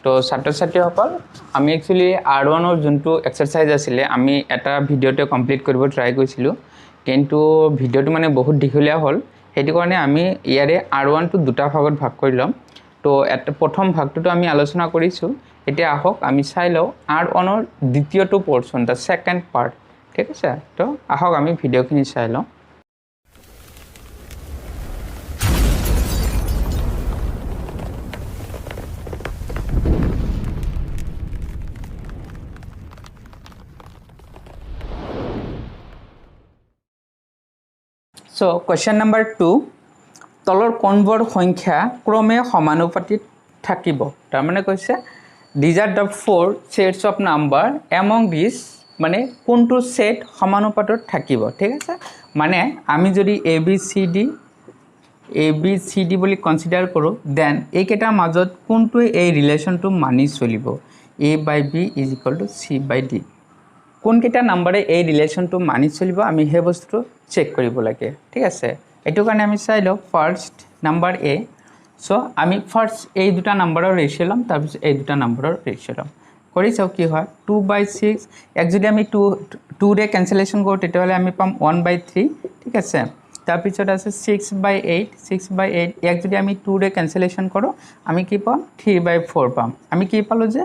তো ছাত্ৰ ছাত্ৰীসকল আমি একচুৱেলি R1 যোনটো এক্সাৰসাইজ আছিলে আমি এটা ভিডিঅ'তে কমপ্লিট কৰিব ট্ৰাই কৰিছিলোঁ কিন্তু ভিডিঅ'টো মানে বহুত দীঘলীয়া হ'ল সেইটো কাৰণে আমি ইয়াৰে R1 টো দুটা ভাগত ভাগ কৰি ল'ম তো প্ৰথম ভাগটো আমি আলোচনা কৰিছোঁ এতিয়া আহক আমি চাই লওঁ R1 দ্বিতীয়টো পোৰ্শন দা সেকেন্ড পাৰ্ট ঠিক আছে তো আহক আমি ভিডিঅ'খিনি চাই লওঁ So question number 2 তলৰ কোনবোৰ সংখ্যা ক্ৰমে সমানুপাতিক থাকিব তাৰ মানে কৈছে these are the four sets of number among these মানে কোনটো সেট সমানুপাতত থাকিব ঠিক আছে মানে আমি যদি a b c d বুলি কনসিডাৰ কৰো দেন এইকেইটাৰ মাজত কোনটো এই ৰিলেচনটো মানি চলিব a by b is equal to c by d কোনকেইটা নম্বৰে এই ৰিলেচনটো মানি চলিব আমি হে বস্তুটো চেক কৰিব লাগে ঠিক আছে এটো কাৰণে আমি চাই লও ফাৰ্স্ট নাম্বাৰ a সো আমি ফাৰ্স্ট এই দুটা নম্বৰৰ ৰেশিও লম তাৰ পিছত এই দুটা নম্বৰৰ ৰেশিও লম কৰি চাও কি হয় 2/6 এক যদি আমি 2 ৰে ক্যান্সেলেশন কৰো তেতিয়াহলে আমি পাম 1/3 ঠিক আছে তাৰ পিছত আছে 6/8 এক যদি আমি 2 ৰে ক্যান্সেলেশন কৰো আমি কি পাম 3/4 পাম আমি কি পালো যে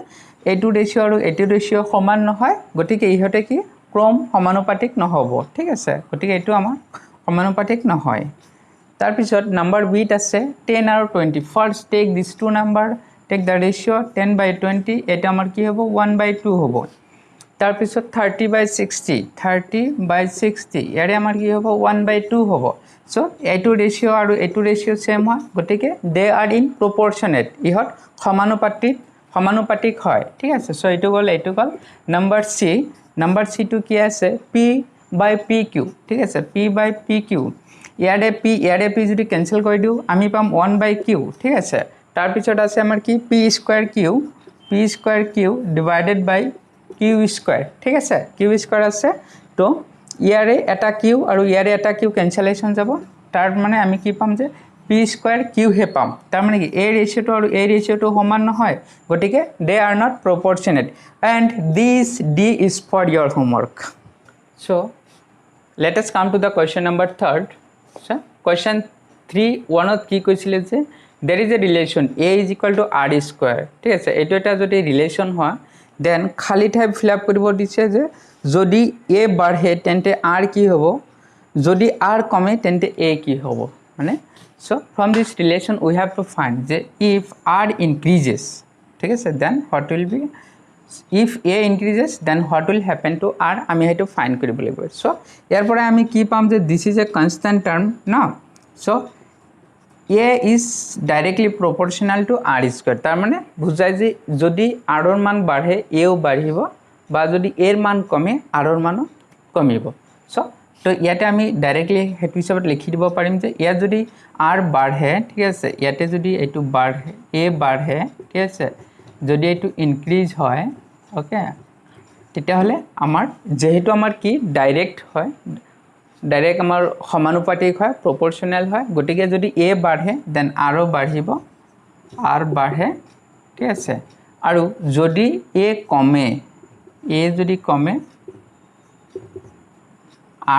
এইটো ৰেশিও আৰু এইটো ৰেশিও সমান নহয় গতিকে ইহতে কি ক্ৰম সমানুপাতিক নহব ঠিক আছে গতিকে এইটো আমাৰ সমানুপাতিক নহয় তাৰ পিছত নাম্বাৰ b আছে 10 আৰু 20 first take this two number take the ratio 10/20 এটা আমাৰ কি হ'ব 1/2 হ'ব তাৰ পিছত 30/60 ইয়াৰে আমাৰ কি হ'ব 1/2 হ'ব সো এইটো ৰেশিও আৰু এইটো ৰেশিও সেম হয় গতিকে দে আৰ ইন প্ৰপৰচনেট ইহত সমানুপাতিক হয় ঠিক আছে সো এইটো গল নাম্বাৰ c টু কি আছে p/pq ঠিক আছে p/pq ইয়াৰে p যদি ক্যান্সেল কৰি দিও আমি পাম 1/q ঠিক আছে তাৰ পিছত আছে আমাৰ কি p²q ডিভাইডেড বাই q² ঠিক আছে q² আছে তো ইয়াৰে এটা q আৰু ইয়াৰে এটা q ক্যান্সেলেশন যাব তাৰ মানে আমি কি পাম যে p²q হে পাম তাৰ মানে কি এই ৰেশিওটো আৰু এই ৰেশিওটো সমান নহয় গতিকে they are not proportionate and this d is for your homework so let us come to the question number 3rd so question 3 কি কৈছিলে যে there is a relation a is equal to r square ঠিক আছে এটো এটা যদি relation হয় then খালি ঠাই ফিল আপ কৰিব দিছে যে যদি a বাঢ়ে তেন্তে r কি হ'ব যদি r কমে তেন্তে a কি হ'ব মানে so from this relation we have to find যে if r increases ঠিক আছে then what will be if a increases then what will happen to r আমি হেতু ফাইন্ড কৰিব লাগিব so ইয়াৰ পৰা আমি কি পাম যে this is a constant term না so a is directly proportional to r square তাৰ মানে বুজায় যে যদি r ৰ মান বাঢ়ে a ও বাঢ়িব বা যদি a ৰ মান কমে r ৰ মানো কমিব so তো ইয়াতে আমি ডাইৰেক্টলি হেতু হিচাপত লিখি দিব পাৰিম যে ইয়াত যদি r বাঢ়ে ঠিক আছে ইয়াতে যদি এটো বাঢ়ে a বাঢ়ে ঠিক আছে যদি এটো ইনক্ৰিজ হয় ওকে তেতিয়া হলে আমাৰ যেহেতু আমাৰ কি ডাইৰেক্ট হয় ডাইৰেক্ট আমাৰ সমানুপাতিক হয় প্ৰপৰচনেল হয় গতিকে যদি a বাঢ়ে দেন r ও বাঢ়িব r বাঢ়ে ঠিক আছে আৰু যদি a কমে a যদি কমে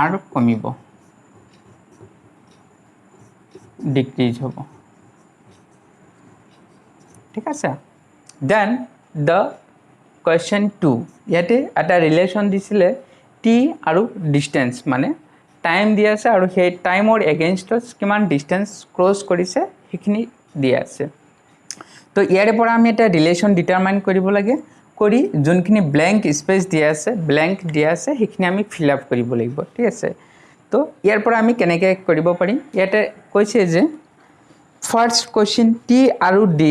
r কমিব ডিক্রিজ হ'ব ঠিক আছে দেন the question 2 ইয়াতে এটা ৰিলেশন দিছিলে t আৰু ডিসটেন্স মানে টাইম দিয়া আছে আৰু সেই টাইমৰ এগেইনষ্টত কিমান ডিসটেন্স ক্ৰস কৰিছে সেইখিনি দিয়া আছে তো ইয়াৰে পৰা আমি এটা ৰিলেশন ডিটাৰমাইন কৰিব লাগে কৰি যোনখিনি ব্ল্যাঙ্ক স্পেস দিয়া আছে সেইখিনি আমি ফিল আপ কৰিব লাগিব ঠিক আছে তো ইয়াৰ পৰা আমি কেনেকৈ কৰিব পাৰিম ইয়াতে কৈছে যে ফাৰ্স্ট কোৱেশ্চন t আৰু d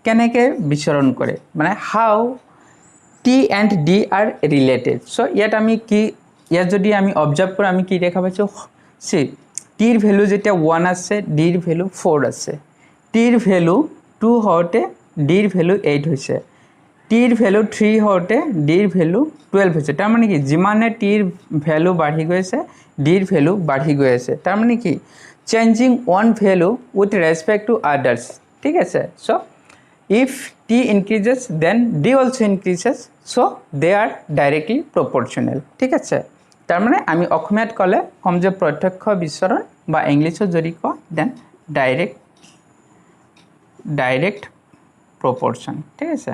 কেনেকৈ বিচৰণ কৰে মানে হাউ t and d are related so ইয়াত আমি কি ইয়াত যদি আমি অবজাৰ্ভ কৰো আমি কি দেখা পাইছো সি t ৰ ভ্যালু যেটা 1 আছে d ৰ ভ্যালু 4 আছে t ৰ ভ্যালু 2 হওঁতে d ৰ ভ্যালু 8 হৈছে t ৰ ভ্যালু 3 হওঁতে d ৰ ভ্যালু 12 হৈছে তাৰ মানে কি যিমানে t ৰ ভ্যালু বাঢ়ি গৈছে d ৰ ভ্যালু বাঢ়ি গৈ আছে তাৰ মানে কি changing one value with respect to others ঠিক আছে so if t increases then d also increases, so they are directly proportional ঠিক আছে তার মানে আমি অসমীয়াত কলে কম যে প্রত্যক্ষ বিচরণ বা ইংলিশত যদি ক দেন ডাইরেক্ট proportion ঠিক আছে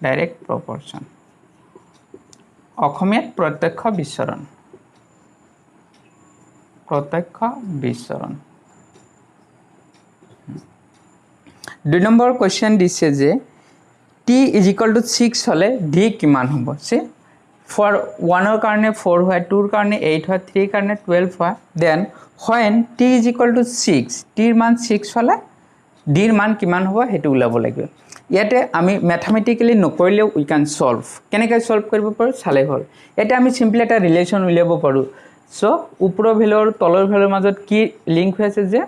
ডাইরেক্ট proportion অসমীয়াত প্রত্যক্ষ বিচরণ দুই নম্বৰ কোৱেশ্চন দিছে যে t = 6 হলে d কিমান হ'ব সে for 1 ৰ কাৰণে 4 হয় 2 ৰ কাৰণে 8 হয় 3 ৰ কাৰণে 12 হয় then when t = 6 t ৰ মান 6 হলে d ৰ মান কিমান হ'ব হেতু উলাব লাগিব ইয়াতে আমি ম্যাথমেটিক্যালি নকৰিলেও উই ক্যান সলভ কেনেকৈ সলভ কৰিব পাৰো চালে হল এটা আমি সিম্পলি এটা ৰিলেচন উলিয়াব পাৰো সো ওপৰৰ ভ্যালু আৰু তলৰ ভ্যালুৰ মাজত কি লিংক হৈ আছে যে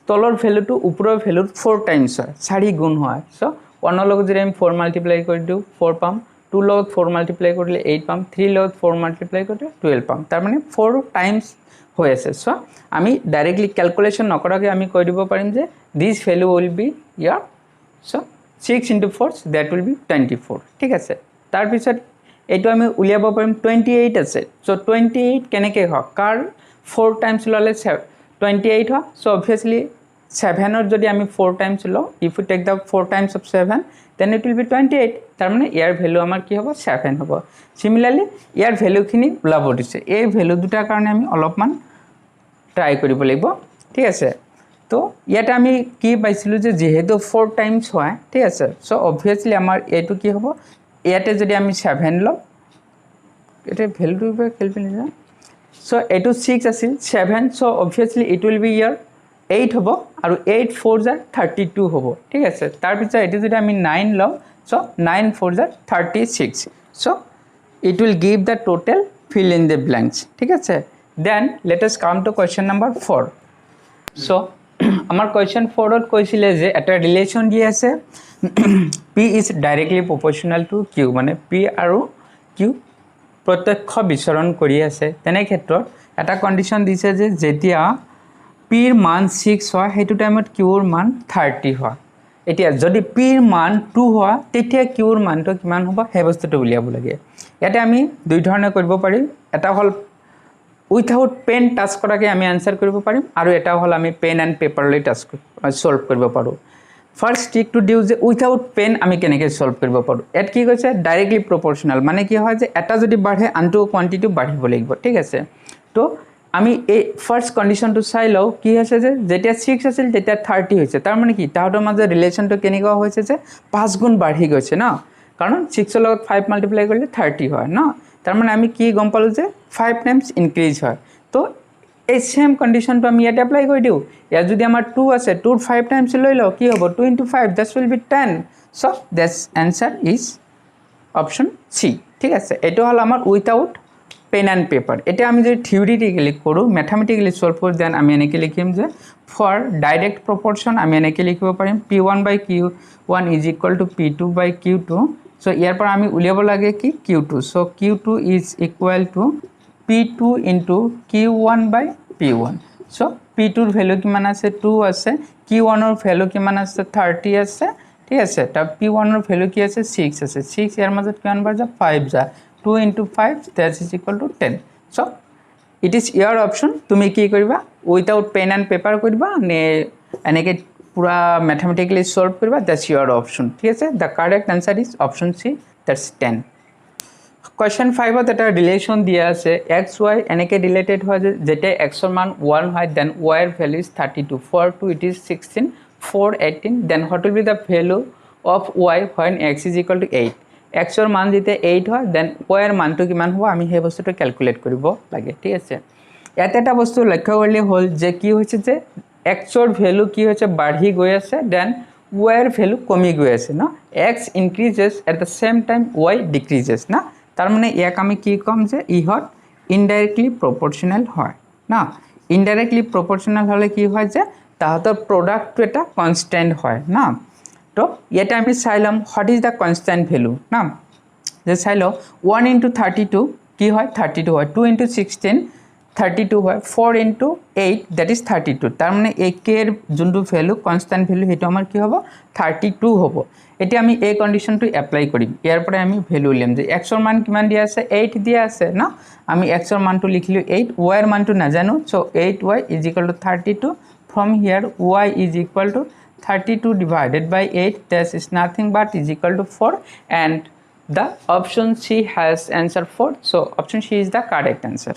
তলৰ ভ্যালুটো ওপৰৰ ভ্যালুৰ 4 টাইমছ হয় 4 গুণ হয় সো 1 ৰ লগত যদি আমি 4 মাল্টিপ্লাই কৰি দিও 4 পাম 2 লগত 4 মাল্টিপ্লাই কৰিলে 8 পাম 3 লগত 4 মাল্টিপ্লাই কৰিলে 12 পাম তাৰ মানে 4 টাইমছ হৈ আছে সো আমি ডাইৰেক্টলি ক্যালকুলেশন নকৰাকৈ আমি কৈ দিব পাৰিম যে this value will be year so 6 into 4 that will be 24 ঠিক আছে তাৰ পিছত এটো আমি উলিয়াব পাৰিম 28 আছে সো 28 কেনেকৈ হয় কাৰ 4 টাইমছ ললে 28 হয় সো obviously 7 ৰ যদি আমি 4 টাইমছ লও if we take the 4 times of 7 then it will be 28 তাৰ মানে ইয়াৰ ভ্যালু আমাৰ কি হ'ব 7 হ'ব সিমিলাৰলি ইয়াৰ ভ্যালু খিনি উলাব দিছে এই ভ্যালু দুটাৰ কাৰণে আমি অলপমান ট্ৰাই কৰিব লাগিব ঠিক আছে তো ইয়াতে আমি কি পাইছিলো যে যেহেতু 4 টাইমছ হয় ঠিক আছে সো obviously আমাৰ এটো কি হ'ব ইয়াতে যদি আমি 7 লও এটা ভ্যালুটো ক্যালকুলেট সো এটো 6 আছিল 7 so obviously it will be here 8 হ'ব আৰু 8 4 jar 32 হ'ব ঠিক আছে তাৰ পিছত এটো যদি আমি 9 লও so 9 4 jar 36 so it will give the total fill in the blanks ঠিক আছে then let us come to question number 4 so আমাৰ question 4 ত কৈছিলে যে এটা ৰিলেচন দি আছে p is directly proportional to q মানে p আৰু q প্ৰত্যক্ষ বিচৰণ কৰি আছে তেনে ক্ষেত্ৰত এটা কন্ডিশন দিছে যে যেতিয়া p ৰ মান 6 হয় হেতু টাইমত q ৰ মান 30 হয় এতিয়া যদি p ৰ মান 2 হয় তেতিয়া q ৰ মানটো কিমান হ'ব হে বস্তুটো উলিয়াব লাগে ইয়াতে আমি দুই ধৰণে কৰিব পাৰিম এটা হল উইথাউট পেন টাচ কৰাকে আমি আনসাৰ কৰিব পাৰিম আৰু এটা হল আমি পেন এন্ড পেপাৰ লৈ টাচ সলভ কৰিব পাৰো ফাৰ্স্ট টিক টু ডিউ যে উইথাউট পেন আমি কেনেকৈ সলভ কৰিব পাৰো এট কি কৈছে ডাইৰেক্টলি প্ৰপৰশনাল মানে কি হয় যে এটা যদি বাঢ়ে আনটো কোয়ান্টিটি বাঢ়িব লাগিব ঠিক আছে তো আমি এই ফার্স্ট কন্ডিশনটো চাই লও কি হৈছে যে যেতিয়া 6 আছিল তেতিয়া 30 হৈছে তাৰ মানে কি তাহতৰ মাজৰ ৰিলেচনটো কেনেকুৱা হৈছে যে 5 গুণ বাঢ়ি গৈছে না কাৰণ 6 ৰ লগত 5 মাল্টিপ্লাই কৰিলে 30 হয় না তাৰ মানে আমি কি গম পালো যে 5 টাইমছ ইনক্ৰিজ হয় তো এই সেম কন্ডিশনটো আমি ইয়াতে এপ্লাই কৰি দিও ইয়াত যদি আমাৰ 2 আছে 2 5 টাইমছ লৈ লও কি হ'ব 2 into 5 that will be 10 so this answer is option C ঠিক আছে এটো হল আমাৰ উইথাউট পেন এন্ড পেপাৰ এটা আমি যদি থিওৰিটিক্যালি কৰো ম্যাথমেটিক্যালি সলভ কৰি দেন আমি এনেকৈ লিখিম যে ফৰ ডাইৰেক্ট প্ৰপৰশন আমি এনেকৈ লিখিব পাৰিম p1/q1 = p2/q2 so ইয়াৰ পৰা আমি উলিয়াব লাগে কি q2 so q2 is equal to p2 into q1/p1 so p2 ৰ ভ্যালু কিমান আছে 2 আছে q1 ৰ ভ্যালু কিমান আছে 30 আছে ঠিক আছে তা p1 ৰ ভ্যালু কি আছে 6 আছে 6 ইয়াৰ মাজত কিমান বাৰ যা 5 যা 2 into 5 that is equal to 10 so it is your option তুমি কি কৰিবা উইথাউট পেন এন্ড পেপাৰ কৰিবা নে এনেকৈ পুৰা ম্যাথমেটিক্যালি সলভ কৰিবা that's your option ঠিক আছে the correct answer is option C that's 10 question 5 ত এটা ৰিলেচন দিয়া আছে x y এনেকৈ ৰিলেটেড হয় যেতিয়া x ৰ মান 1 হয় then y ৰ value is 32 for 2 it is 16 4 18 then what will be the value of y when x is equal to 8 x ৰ মান যেতিয়া 8 হয় then y ৰ মানটো কিমান হ'ব আমি সেই বস্তুটো ক্যালকুলেট কৰিব লাগে ঠিক আছে ইয়াতে এটা বস্তু লক্ষ্য কৰিলে হল যে কি হৈছে যে x ৰ ভ্যালু কি হৈছে বাঢ়ি গৈ আছে then y ৰ ভ্যালু কমি গৈ আছে না x increases at the same time y decreases না তাৰ মানে ইয়াক আমি কি কম যে ইহত ইনডাইৰেক্টলি প্ৰপৰশনাল হয় না ইনডাইৰেক্টলি প্ৰপৰশনাল হলে কি হয় যে তাহতৰ প্ৰডাক্টটো এটা কনস্ট্যান্ট হয় না তো ইয়াতে আমি চাইলাম what is the constant value না যে চাইলো 1 into 32 কি হয় 32 হয় 2 into 16 32 হয় 4 into 8 that is 32 তাৰ মানে a k এৰ যোনটো ভ্যালু কনস্ট্যান্ট ভ্যালু হেতু আমাৰ কি হ'ব 32 হ'ব এতিয়া আমি এই কন্ডিশনটো এপ্লাই কৰিম ইয়াৰ পৰা আমি ভ্যালু উলিয়াম যে x ৰ মান কিমান দিয়া আছে 8 দিয়া আছে না আমি x ৰ মানটো লিখিলো 8 y ৰ মানটো নাজানো so 8y is equal to 32 from here y is equal to 32 divided by 8 that is nothing but is equal to 4 and the option C has answer 4 so option C is the correct answer